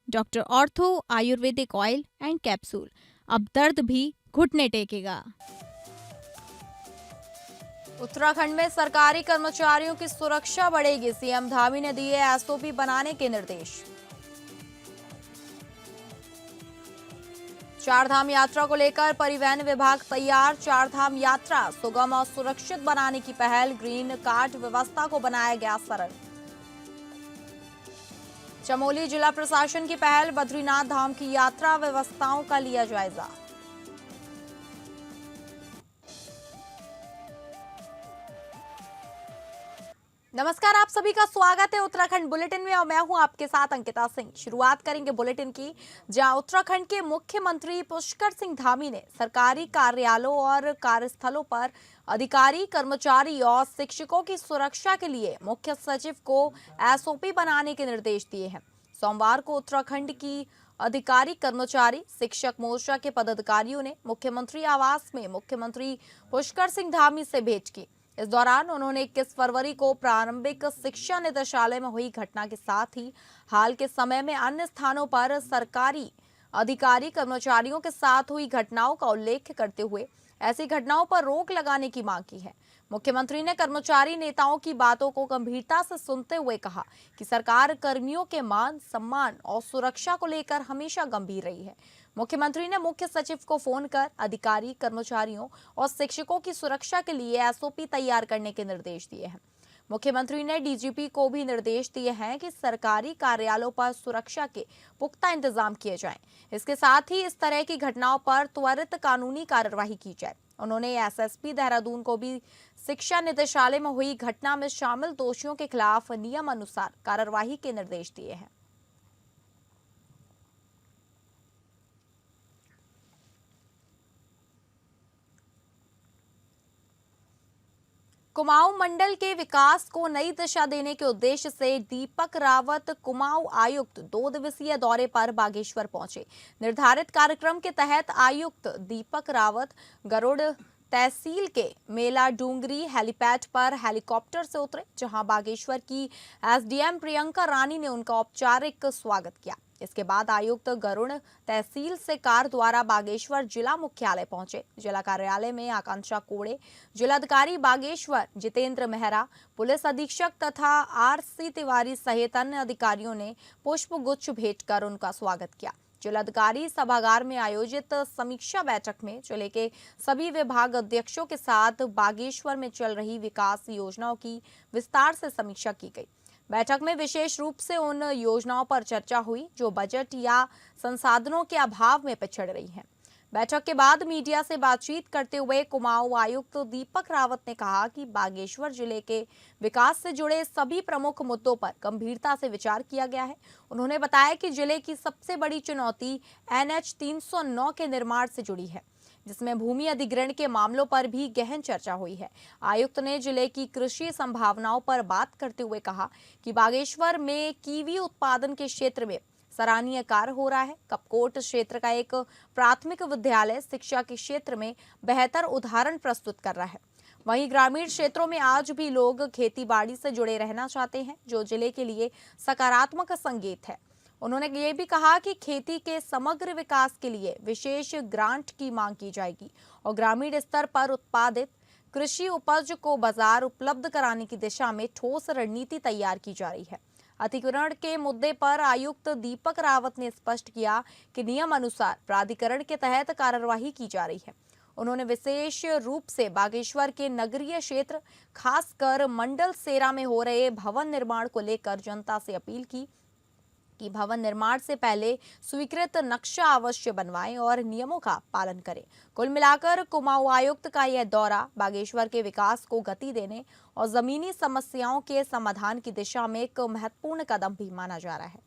Doctor ortho Ayurvedic oil and capsule, अब दर्द भी घुटने टेकेगा। उत्तराखंड में सरकारी कर्मचारियों की सुरक्षा बढ़ेगी, सीएम धामी ने दिए एसओपी बनाने के निर्देश। चारधाम यात्रा को लेकर परिवहन विभाग तैयार, चारधाम यात्रा सुगम और सुरक्षित बनाने की पहल, ग्रीन कार्ड व्यवस्था को बनाया गया सरल। चमोली जिला प्रशासन की पहल, बद्रीनाथ धाम की यात्रा व्यवस्थाओं का लिया जायजा। नमस्कार, आप सभी का स्वागत है उत्तराखंड बुलेटिन में और मैं हूं आपके साथ अंकिता सिंह। शुरुआत करेंगे बुलेटिन की, जहां उत्तराखंड के मुख्यमंत्री पुष्कर सिंह धामी ने सरकारी कार्यालयों और कार्यस्थलों पर अधिकारी, कर्मचारी और शिक्षकों की सुरक्षा के लिए मुख्य सचिव को एसओपी बनाने के निर्देश दिए हैं। सोमवार को उत्तराखंड की अधिकारी, कर्मचारी, शिक्षक मोर्चा के पदाधिकारियों ने मुख्यमंत्री आवास में मुख्यमंत्री पुष्कर सिंह धामी से भेंट की। इस दौरान उन्होंने 21 फरवरी को प्रारंभिक शिक्षा निदेशालय में हुई घटना के साथ ही हाल के समय में अन्य स्थानों पर सरकारी अधिकारी, कर्मचारियों के साथ हुई घटनाओं का उल्लेख करते हुए ऐसी घटनाओं पर रोक लगाने की मांग की है। मुख्यमंत्री ने कर्मचारी नेताओं की बातों को गंभीरता से सुनते हुए कहा कि सरकार कर्मियों के मान, सम्मान और सुरक्षा को लेकर हमेशा गंभीर रही है। मुख्यमंत्री ने मुख्य सचिव को फोन कर अधिकारी, कर्मचारियों और शिक्षकों की सुरक्षा के लिए एसओपी तैयार करने के निर्देश दिए हैं। मुख्यमंत्री ने डीजीपी को भी निर्देश दिए हैं कि सरकारी कार्यालयों पर सुरक्षा के पुख्ता इंतजाम किए जाएं। इसके साथ ही इस तरह की घटनाओं पर त्वरित कानूनी कार्रवाई की जाए। उन्होंने एसएसपी देहरादून को भी शिक्षा निदेशालय में हुई घटना में शामिल दोषियों के खिलाफ नियम अनुसार कार्रवाई के निर्देश दिए हैं। कुमाऊं मंडल के विकास को नई दिशा देने के उद्देश्य से दीपक रावत कुमाऊं आयुक्त 2 दिवसीय दौरे पर बागेश्वर पहुंचे। निर्धारित कार्यक्रम के तहत आयुक्त दीपक रावत गरुड़ तहसील के मेला डूंगरी हेलीपैड पर हेलीकॉप्टर से उतरे, जहां बागेश्वर की एसडीएम प्रियंका रानी ने उनका औपचारिक स्वागत किया। इसके बाद आयुक्त गरुड़ तहसील से कार द्वारा बागेश्वर जिला मुख्यालय पहुंचे। जिला कार्यालय में आकांक्षा कोड़े, जिलाधिकारी बागेश्वर जितेंद्र मेहरा, पुलिस अधीक्षक तथा आरसी तिवारी सहित अन्य अधिकारियों ने पुष्प गुच्छ भेंट कर उनका स्वागत किया। जिलाधिकारी सभागार में आयोजित समीक्षा बैठक में जिले के सभी विभाग अध्यक्षों के साथ बागेश्वर में चल रही विकास योजनाओं की विस्तार से समीक्षा की गई। बैठक में विशेष रूप से उन योजनाओं पर चर्चा हुई जो बजट या संसाधनों के अभाव में पिछड़ रही हैं। बैठक के बाद मीडिया से बातचीत करते हुए कुमाऊं आयुक्त दीपक रावत ने कहा कि बागेश्वर जिले के विकास से जुड़े सभी प्रमुख मुद्दों पर गंभीरता से विचार किया गया है। उन्होंने बताया कि जिले की सबसे बड़ी चुनौती NH 309 के निर्माण से जुड़ी है, जिसमें भूमि अधिग्रहण के मामलों पर भी गहन चर्चा हुई है। आयुक्त ने जिले की कृषि संभावनाओं पर बात करते हुए कहा कि बागेश्वर में कीवी उत्पादन के क्षेत्र में सराहनीय कार्य हो रहा है। कपकोट क्षेत्र का एक प्राथमिक विद्यालय शिक्षा के क्षेत्र में बेहतर उदाहरण प्रस्तुत कर रहा है। वहीं ग्रामीण क्षेत्रों में आज भी लोग खेती बाड़ी से जुड़े रहना चाहते हैं, जो जिले के लिए सकारात्मक संकेत है। उन्होंने ये भी कहा कि खेती के समग्र विकास के लिए विशेष ग्रांट की मांग की जाएगी और ग्रामीण स्तर पर उत्पादित कृषि उपज को बाजार उपलब्ध कराने की दिशा में ठोस रणनीति तैयार की जा रही है। अधिग्रहण के मुद्दे पर आयुक्त दीपक रावत ने स्पष्ट किया कि नियम अनुसार प्राधिकरण के तहत कार्यवाही की जा रही है। उन्होंने विशेष रूप से बागेश्वर के नगरीय क्षेत्र, खासकर मंडल सेरा में हो रहे भवन निर्माण को लेकर जनता से अपील की कि भवन निर्माण से पहले स्वीकृत नक्शा अवश्य बनवाएं और नियमों का पालन करें। कुल मिलाकर कुमाऊं आयुक्त का यह दौरा बागेश्वर के विकास को गति देने और जमीनी समस्याओं के समाधान की दिशा में एक महत्वपूर्ण कदम भी माना जा रहा है।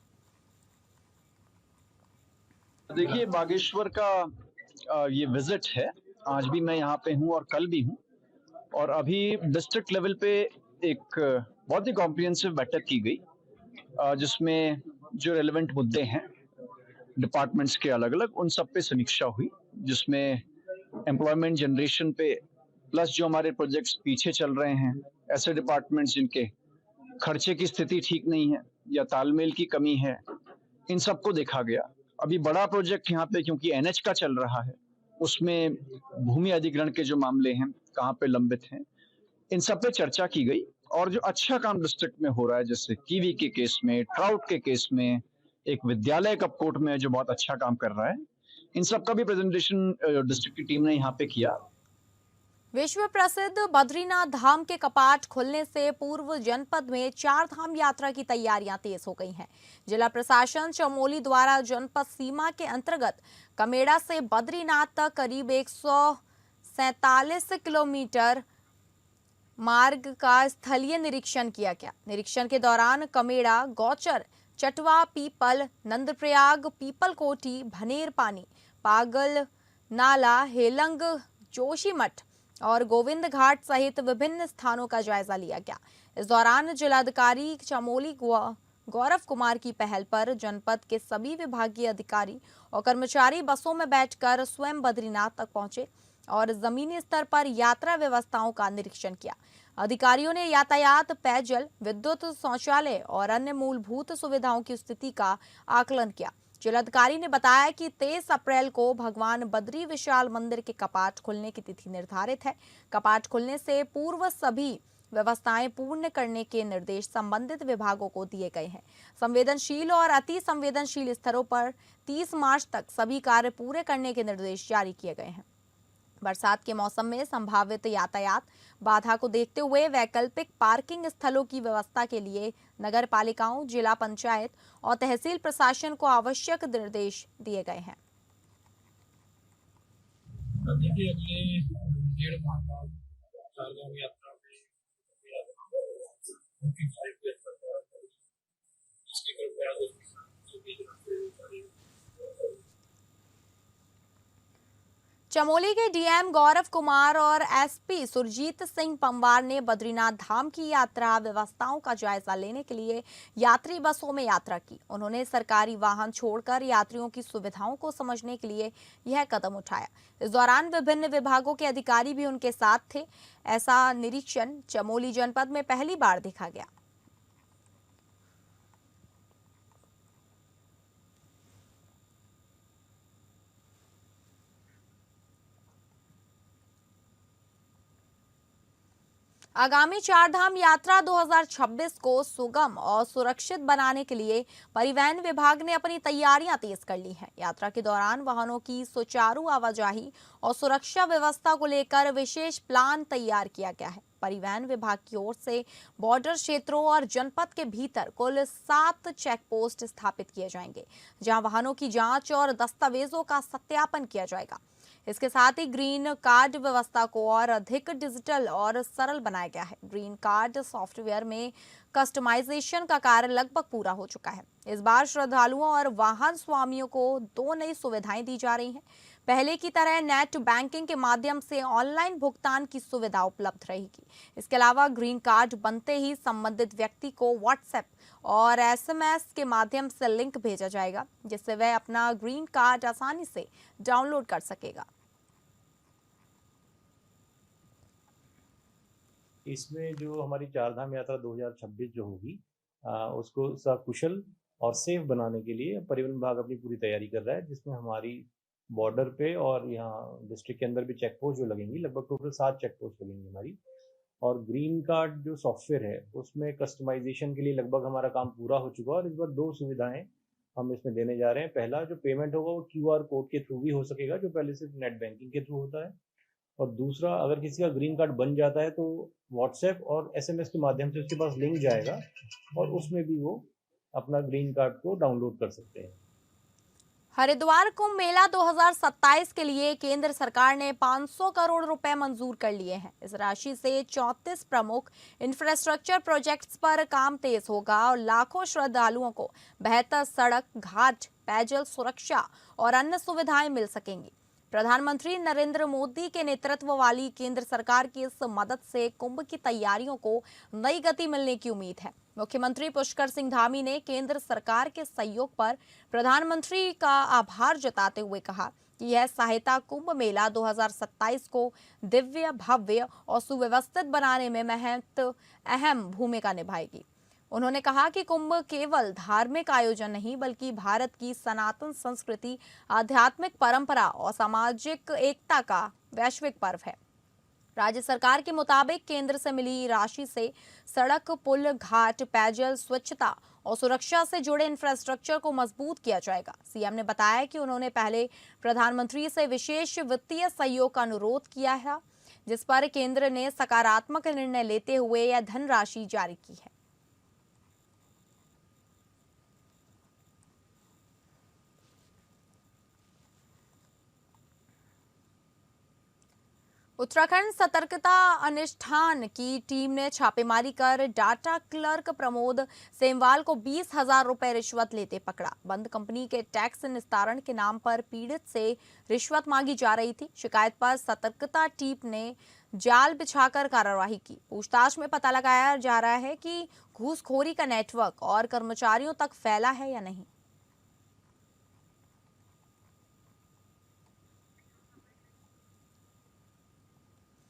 देखिए, बागेश्वर का ये विजिट है। आज भी मैं यहाँ पे हूँ और कल भी हूँ, और अभी डिस्ट्रिक्ट लेवल पे एक बहुत ही कॉम्प्रिहेंसिव बैठक की गई, जिसमें जो रेलेवेंट मुद्दे हैं डिपार्टमेंट्स के अलग अलग, उन सब पे समीक्षा हुई, जिसमें एम्प्लॉयमेंट जनरेशन पे प्लस जो हमारे प्रोजेक्ट्स पीछे चल रहे हैं, ऐसे डिपार्टमेंट्स जिनके खर्चे की स्थिति ठीक नहीं है या तालमेल की कमी है, इन सबको देखा गया। अभी बड़ा प्रोजेक्ट यहाँ पे क्योंकि एनएच का चल रहा है, उसमें भूमि अधिग्रहण के जो मामले हैं, कहाँ पे लंबित हैं, इन सब पे चर्चा की गई। और जो अच्छा काम डिस्ट्रिक्ट में हो रहा है, जैसे कीवी के केस में, ट्राउट के केस में, एक विद्यालय कपकोट में जो बहुत अच्छा काम कर रहा है, इन सब का भी प्रेजेंटेशन डिस्ट्रिक्ट की टीम ने यहाँ पे किया। विश्व प्रसिद्ध बद्रीनाथ धाम के कपाट खुलने से पूर्व जनपद में चार धाम यात्रा की तैयारियां तेज हो गई हैं। जिला प्रशासन चमोली द्वारा जनपद सीमा के अंतर्गत कमेड़ा से बद्रीनाथ तक करीब 147 किलोमीटर मार्ग का स्थलीय निरीक्षण किया गया। निरीक्षण के दौरान कमेड़ा, गौचर, चटवा, पीपल, नंदप्रयाग, पीपल कोठी, भनेर पानी, पागल नाला, हेलंग, जोशीमठ और गोविंद घाट सहित विभिन्न स्थानों का जायजा लिया गया। इस दौरान जिलाधिकारी चमोली गौरव कुमार की पहल पर जनपद के सभी विभागीय अधिकारी और कर्मचारी बसों में बैठकर स्वयं बद्रीनाथ तक पहुंचे और जमीनी स्तर पर यात्रा व्यवस्थाओं का निरीक्षण किया। अधिकारियों ने यातायात, पेयजल, विद्युत, शौचालय और अन्य मूलभूत सुविधाओं की स्थिति का आकलन किया। जिलाधिकारी ने बताया कि 23 अप्रैल को भगवान बद्री विशाल मंदिर के कपाट खुलने की तिथि निर्धारित है। कपाट खुलने से पूर्व सभी व्यवस्थाएं पूर्ण करने के निर्देश संबंधित विभागों को दिए गए हैं। संवेदनशील और अति संवेदनशील स्तरों पर 30 मार्च तक सभी कार्य पूरे करने के निर्देश जारी किए गए हैं। बरसात के मौसम में संभावित यातायात बाधा को देखते हुए वैकल्पिक पार्किंग स्थलों की व्यवस्था के लिए नगर पालिकाओं, जिला पंचायत और तहसील प्रशासन को आवश्यक निर्देश दिए गए हैं। देखिए, अगले 1.5 माह बाद चारधाम यात्रा में उनकी फ्लाइट के स्तर पर जिसके कर प्रयास चमोली के डीएम गौरव कुमार और एसपी सुरजीत सिंह पंवार ने बद्रीनाथ धाम की यात्रा व्यवस्थाओं का जायजा लेने के लिए यात्री बसों में यात्रा की। उन्होंने सरकारी वाहन छोड़कर यात्रियों की सुविधाओं को समझने के लिए यह कदम उठाया। इस दौरान विभिन्न विभागों के अधिकारी भी उनके साथ थे। ऐसा निरीक्षण चमोली जनपद में पहली बार देखा गया। आगामी चारधाम यात्रा 2026 को सुगम और सुरक्षित बनाने के लिए परिवहन विभाग ने अपनी तैयारियां तेज कर ली हैं। यात्रा के दौरान वाहनों की सुचारू आवाजाही और सुरक्षा व्यवस्था को लेकर विशेष प्लान तैयार किया गया है। परिवहन विभाग की ओर से बॉर्डर क्षेत्रों और जनपद के भीतर कुल 7 चेक पोस्ट स्थापित किए जाएंगे, जहां वाहनों की जांच और दस्तावेजों का सत्यापन किया जाएगा। इसके साथ ही ग्रीन कार्ड व्यवस्था को और अधिक डिजिटल और सरल बनाया गया है। ग्रीन कार्ड सॉफ्टवेयर में कस्टमाइजेशन का कार्य लगभग पूरा हो चुका है। इस बार श्रद्धालुओं और वाहन स्वामियों को 2 नई सुविधाएं दी जा रही हैं। पहले की तरह नेट बैंकिंग के माध्यम से ऑनलाइन भुगतान की सुविधा उपलब्ध रहेगी। इसके अलावा ग्रीन कार्ड बनते ही संबंधित व्यक्ति को व्हाट्सएप और एसएमएस के माध्यम से लिंक भेजा जाएगा, जिससे वह अपना ग्रीन कार्ड आसानी से डाउनलोड कर सकेगा। इसमें जो हमारी चारधाम यात्रा 2026 जो होगी उसको सकुशल और सेफ बनाने के लिए परिवहन विभाग अपनी पूरी तैयारी कर रहा है, जिसमें हमारी बॉर्डर पे और यहाँ डिस्ट्रिक्ट के अंदर भी चेक पोस्ट जो लगेंगी, लगभग टोटल 7 चेक पोस्ट लगेंगी हमारी। और ग्रीन कार्ड जो सॉफ्टवेयर है उसमें कस्टमाइजेशन के लिए लगभग हमारा काम पूरा हो चुका है और इस बार 2 सुविधाएं हम इसमें देने जा रहे हैं। पहला जो पेमेंट होगा वो QR कोड के थ्रू भी हो सकेगा, जो पहले सिर्फ नेट बैंकिंग के थ्रू होता है। और दूसरा, अगर किसी का ग्रीन कार्ड बन जाता है तो व्हाट्सएप और एसएमएस के माध्यम से उसके पास लिंक जाएगा और उसमें भी वो अपना ग्रीन कार्ड को डाउनलोड कर सकते हैं। हरिद्वार कुंभ मेला 2027 के लिए केंद्र सरकार ने 500 करोड़ रुपए मंजूर कर लिए हैं। इस राशि से 34 प्रमुख इंफ्रास्ट्रक्चर प्रोजेक्ट्स पर काम तेज होगा और लाखों श्रद्धालुओं को बेहतर सड़क, घाट, पेयजल, सुरक्षा और अन्य सुविधाएं मिल सकेंगी। प्रधानमंत्री नरेंद्र मोदी के नेतृत्व वाली केंद्र सरकार की इस मदद से कुंभ की तैयारियों को नई गति मिलने की उम्मीद है। मुख्यमंत्री पुष्कर सिंह धामी ने केंद्र सरकार के सहयोग पर प्रधानमंत्री का आभार जताते हुए कहा कि यह सहायता कुंभ मेला 2027 को दिव्य, भव्य और सुव्यवस्थित बनाने में अहम भूमिका निभाएगी। उन्होंने कहा कि कुंभ केवल धार्मिक आयोजन नहीं बल्कि भारत की सनातन संस्कृति, आध्यात्मिक परंपरा और सामाजिक एकता का वैश्विक पर्व है। राज्य सरकार के मुताबिक केंद्र से मिली राशि से सड़क, पुल, घाट, पेयजल, स्वच्छता और सुरक्षा से जुड़े इंफ्रास्ट्रक्चर को मजबूत किया जाएगा। सीएम ने बताया कि उन्होंने पहले प्रधानमंत्री से विशेष वित्तीय सहयोग का अनुरोध किया है, जिस पर केंद्र ने सकारात्मक निर्णय लेते हुए यह धनराशि जारी की है। उत्तराखंड सतर्कता अनुष्ठान की टीम ने छापेमारी कर डाटा क्लर्क प्रमोद सेमवाल को 20,000 रुपए रिश्वत लेते पकड़ा। बंद कंपनी के टैक्स निस्तारण के नाम पर पीड़ित से रिश्वत मांगी जा रही थी। शिकायत पर सतर्कता टीम ने जाल बिछाकर कार्रवाई की। पूछताछ में पता लगाया जा रहा है कि घूसखोरी का नेटवर्क और कर्मचारियों तक फैला है या नहीं।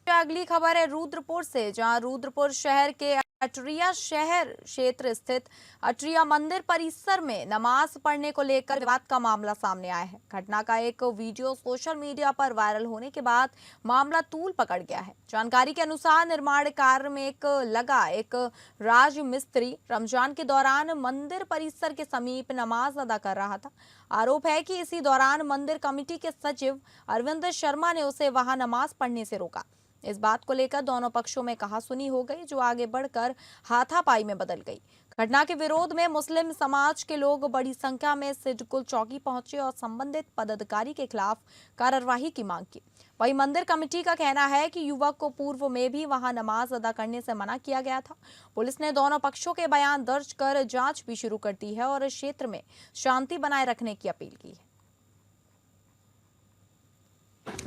अगली खबर है रुद्रपुर से, जहां रुद्रपुर शहर के अटरिया शहर क्षेत्र स्थित अटरिया मंदिर परिसर में नमाज पढ़ने को लेकर विवाद का मामला सामने आया है। घटना का एक वीडियो सोशल मीडिया पर वायरल होने के बाद मामला तूल पकड़ गया है। जानकारी के अनुसार निर्माण कार्य में लगा एक राज मिस्त्री रमजान के दौरान मंदिर परिसर के समीप नमाज अदा कर रहा था। आरोप है कि इसी दौरान मंदिर कमेटी के सचिव अरविंद शर्मा ने उसे वहां नमाज पढ़ने से रोका। इस बात को लेकर दोनों पक्षों में कहासुनी हो गई, जो आगे बढ़कर हाथापाई में बदल गई। घटना के विरोध में मुस्लिम समाज के लोग बड़ी संख्या में सिडकुल चौकी पहुंचे और संबंधित पदाधिकारी के खिलाफ कार्रवाई की मांग की। वहीं मंदिर कमेटी का कहना है कि युवक को पूर्व में भी वहां नमाज अदा करने से मना किया गया था। पुलिस ने दोनों पक्षों के बयान दर्ज कर जांच भी शुरू कर दी है और इस क्षेत्र में शांति बनाए रखने की अपील की है।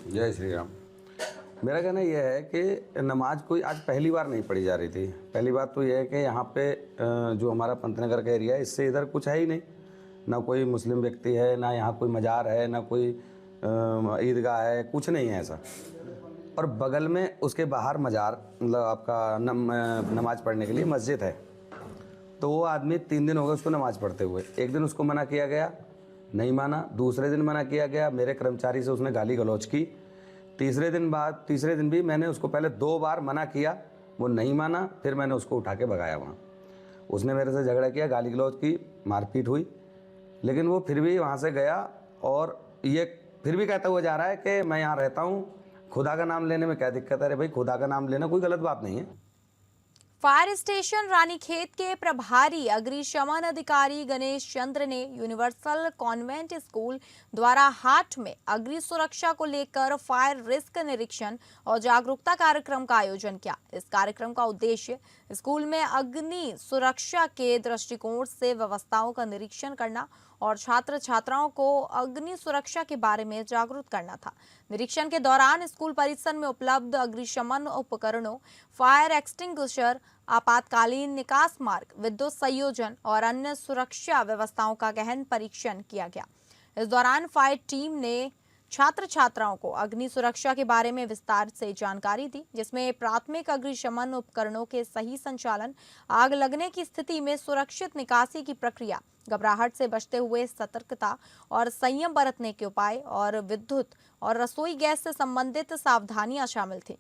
जय श्री राम। मेरा कहना यह है कि नमाज कोई आज पहली बार नहीं पढ़ी जा रही थी। पहली बात तो यह है कि यहाँ पे जो हमारा पंतनगर का एरिया है, इससे इधर कुछ है ही नहीं, ना कोई मुस्लिम व्यक्ति है, ना यहाँ कोई मज़ार है, ना कोई ईदगाह है, कुछ नहीं है ऐसा। और बगल में उसके बाहर मज़ार, मतलब आपका नमाज पढ़ने के लिए मस्जिद है। तो वो आदमी 3 दिन हो गए उसको नमाज पढ़ते हुए। एक दिन उसको मना किया गया, नहीं माना। दूसरे दिन मना किया गया, मेरे कर्मचारी से उसने गाली गलौज की। तीसरे दिन भी मैंने उसको पहले 2 बार मना किया, वो नहीं माना। फिर मैंने उसको उठा के भगाया वहाँ। उसने मेरे से झगड़ा किया, गाली गलौज की, मारपीट हुई, लेकिन वो फिर भी वहाँ से गया और ये फिर भी कहता हुआ जा रहा है कि मैं यहाँ रहता हूँ, खुदा का नाम लेने में क्या दिक्कत है। अरे भाई, खुदा का नाम लेना कोई गलत बात नहीं है। फायर स्टेशन रानीखेत के प्रभारी अग्निशमन अधिकारी गणेश चंद्र ने यूनिवर्सल कॉन्वेंट स्कूल द्वारा हाट में अग्नि सुरक्षा को लेकर फायर रिस्क निरीक्षण और जागरूकता कार्यक्रम का आयोजन किया। इस कार्यक्रम का उद्देश्य स्कूल में अग्नि सुरक्षा के दृष्टिकोण से व्यवस्थाओं का निरीक्षण करना और छात्र छात्राओं को अग्नि सुरक्षा के बारे में जागरूक करना था। निरीक्षण के दौरान स्कूल परिसर में उपलब्ध अग्निशमन उपकरणों, फायर एक्सटिंग्विशर, आपातकालीन निकास मार्ग, विद्युत संयोजन और अन्य सुरक्षा व्यवस्थाओं का गहन परीक्षण किया गया। इस दौरान फायर टीम ने छात्र छात्राओं को अग्नि सुरक्षा के बारे में विस्तार से जानकारी दी, जिसमें प्राथमिक अग्निशमन उपकरणों के सही संचालन, आग लगने की स्थिति में सुरक्षित निकासी की प्रक्रिया, घबराहट से बचते हुए सतर्कता और संयम बरतने के उपाय और विद्युत और रसोई गैस से संबंधित सावधानियां शामिल थी।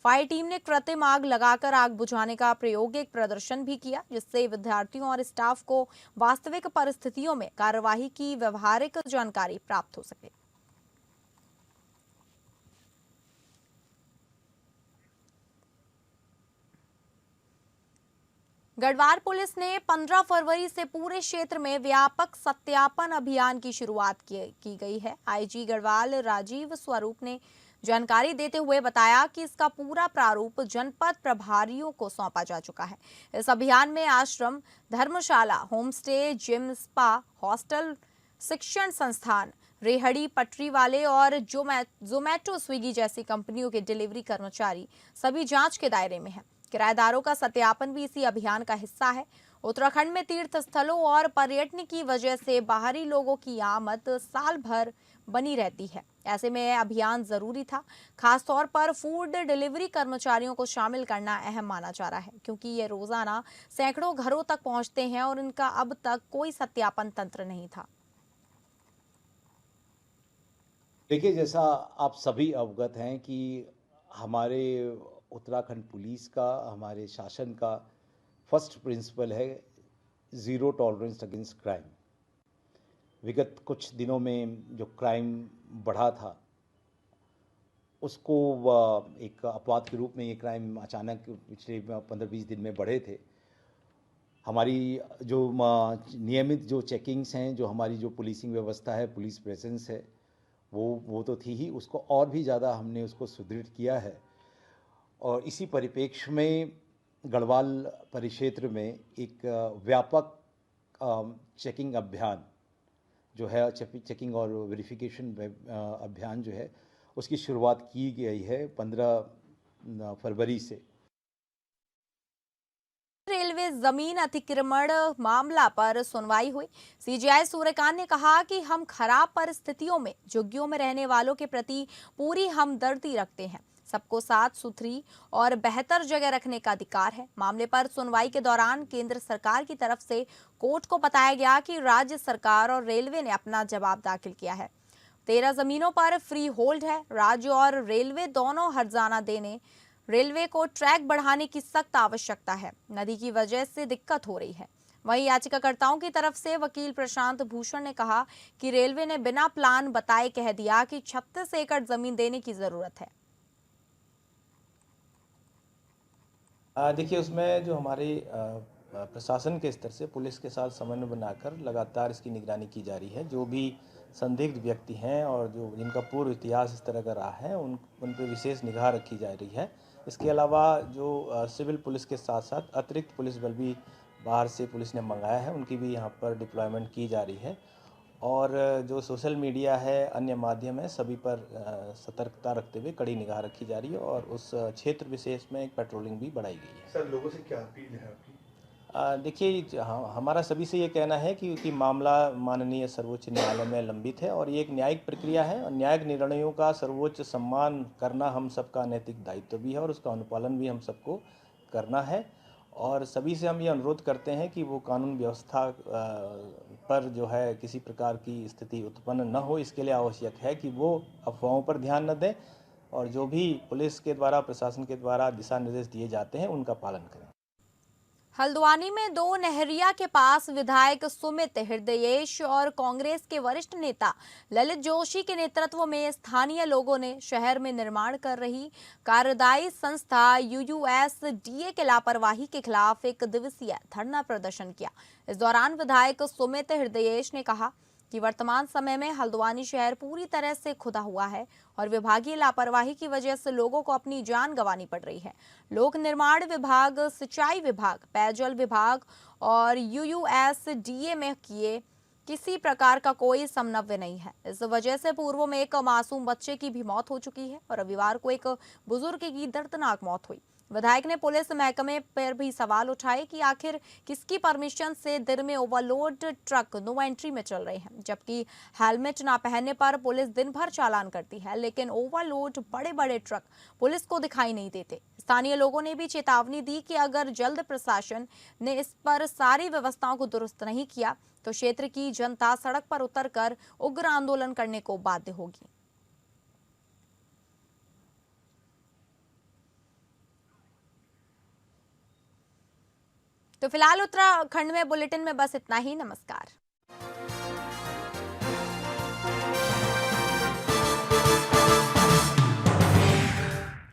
फायर टीम ने कृत्रिम आग लगाकर आग बुझाने का प्रायोगिक प्रदर्शन भी किया, जिससे विद्यार्थियों और स्टाफ को वास्तविक परिस्थितियों में कार्यवाही की व्यवहारिक जानकारी प्राप्त हो सके। गढ़वाल पुलिस ने 15 फरवरी से पूरे क्षेत्र में व्यापक सत्यापन अभियान की शुरुआत की गई है। आईजी गढ़वाल राजीव स्वरूप ने जानकारी देते हुए बताया कि इसका पूरा प्रारूप जनपद प्रभारियों को सौंपा जा चुका है। इस अभियान में आश्रम, धर्मशाला, होमस्टे, जिम, स्पा, हॉस्टल, शिक्षण संस्थान, रेहड़ी पटरी वाले और जोमैटो, स्विगी जैसी कंपनियों के डिलीवरी कर्मचारी सभी जांच के दायरे में हैं। किराएदारों का सत्यापन भी इसी अभियान का हिस्सा है। उत्तराखंड में तीर्थ स्थलों और पर्यटन की वजह से बाहरी लोगों की आमद साल भर बनी रहती है। ऐसे में यह अभियान जरूरी था। खासतौर पर फूड डिलीवरी कर्मचारियों को शामिल करना अहम माना जा रहा है, क्योंकि ये रोजाना सैकड़ों घरों तक पहुंचते हैं और इनका अब तक कोई सत्यापन तंत्र नहीं था। देखिए, जैसा आप सभी अवगत हैं कि हमारे उत्तराखंड पुलिस का, हमारे शासन का फर्स्ट प्रिंसिपल है ज़ीरो टॉलरेंस अगेंस्ट क्राइम। विगत कुछ दिनों में जो क्राइम बढ़ा था, उसको एक अपवाद के रूप में ये क्राइम अचानक पिछले 15-20 दिन में बढ़े थे। हमारी जो नियमित जो चेकिंग्स हैं, जो हमारी जो पुलिसिंग व्यवस्था है, पुलिस प्रेजेंस है, वो तो थी ही, उसको और भी ज़्यादा हमने उसको सुदृढ़ किया है। और इसी परिप्रेक्ष्य में गढ़वाल परिक्षेत्र में एक व्यापक चेकिंग अभियान जो है, चेकिंग और वेरिफिकेशन अभियान जो है, उसकी शुरुआत की गई है 15 फरवरी से। रेलवे जमीन अतिक्रमण मामला पर सुनवाई हुई। सीजेआई सूर्यकांत ने कहा कि हम खराब परिस्थितियों में झुग्गियों में रहने वालों के प्रति पूरी हमदर्दी रखते हैं। सबको साफ सुथरी और बेहतर जगह रखने का अधिकार है। मामले पर सुनवाई के दौरान केंद्र सरकार की तरफ से कोर्ट को बताया गया कि राज्य सरकार और रेलवे ने अपना जवाब दाखिल किया है। 13 जमीनों पर फ्री होल्ड है। राज्य और रेलवे दोनों हर्जाना देने, रेलवे को ट्रैक बढ़ाने की सख्त आवश्यकता है। नदी की वजह से दिक्कत हो रही है। वहीं याचिकाकर्ताओं की तरफ से वकील प्रशांत भूषण ने कहा कि रेलवे ने बिना प्लान बताए कह दिया कि 36 एकड़ जमीन देने की जरूरत है। देखिए, उसमें जो हमारे प्रशासन के स्तर से पुलिस के साथ समन्वय बनाकर लगातार इसकी निगरानी की जा रही है। जो भी संदिग्ध व्यक्ति हैं और जो जिनका पूर्व इतिहास इस तरह का रहा है, उन पर विशेष निगाह रखी जा रही है। इसके अलावा जो सिविल पुलिस के साथ साथ अतिरिक्त पुलिस बल भी बाहर से पुलिस ने मंगाया है, उनकी भी यहाँ पर डिप्लॉयमेंट की जा रही है। और जो सोशल मीडिया है, अन्य माध्यम है, सभी पर सतर्कता रखते हुए कड़ी निगाह रखी जा रही है और उस क्षेत्र विशेष में एक पेट्रोलिंग भी बढ़ाई गई है। सर, लोगों से क्या अपील है आपकी? देखिए, हमारा सभी से ये कहना है कि मामला माननीय सर्वोच्च न्यायालय में लंबित है और ये एक न्यायिक प्रक्रिया है और न्यायिक निर्णयों का सर्वोच्च सम्मान करना हम सबका नैतिक दायित्व भी है और उसका अनुपालन भी हम सबको करना है। और सभी से हम ये अनुरोध करते हैं कि वो कानून व्यवस्था पर जो है किसी प्रकार की स्थिति उत्पन्न न हो, इसके लिए आवश्यक है कि वो अफवाहों पर ध्यान न दें और जो भी पुलिस के द्वारा, प्रशासन के द्वारा दिशा निर्देश दिए जाते हैं, उनका पालन करें। हल्द्वानी में दो नहरिया के पास विधायक सुमित हृदयेश और कांग्रेस के वरिष्ठ नेता ललित जोशी के नेतृत्व में स्थानीय लोगों ने शहर में निर्माण कर रही कार्यदायी संस्था यूयूएसडीए के लापरवाही के खिलाफ एक दिवसीय धरना प्रदर्शन किया। इस दौरान विधायक सुमित हृदयेश ने कहा कि वर्तमान समय में हल्द्वानी शहर पूरी तरह से खुदा हुआ है और विभागीय लापरवाही की वजह से लोगों को अपनी जान गंवानी पड़ रही है। लोक निर्माण विभाग, सिंचाई विभाग, पेयजल विभाग और यूयूएसडीए में किए किसी प्रकार का कोई समन्वय नहीं है। इस वजह से पूर्व में एक मासूम बच्चे की भी मौत हो चुकी है और रविवार को एक बुजुर्ग की दर्दनाक मौत हुई। विधायक ने पुलिस महकमे पर भी सवाल उठाए कि आखिर किसकी परमिशन से दिन में ओवरलोड ट्रक नो एंट्री में चल रहे हैं, जबकि हेलमेट ना पहनने पर पुलिस दिन भर चालान करती है, लेकिन ओवरलोड बड़े बड़े ट्रक पुलिस को दिखाई नहीं देते। स्थानीय लोगों ने भी चेतावनी दी कि अगर जल्द प्रशासन ने इस पर सारी व्यवस्थाओं को दुरुस्त नहीं किया तो क्षेत्र की जनता सड़क पर उतरकर उग्र आंदोलन करने को बाध्य होगी। तो फिलहाल उत्तराखंड में बुलेटिन में बस इतना ही। नमस्कार।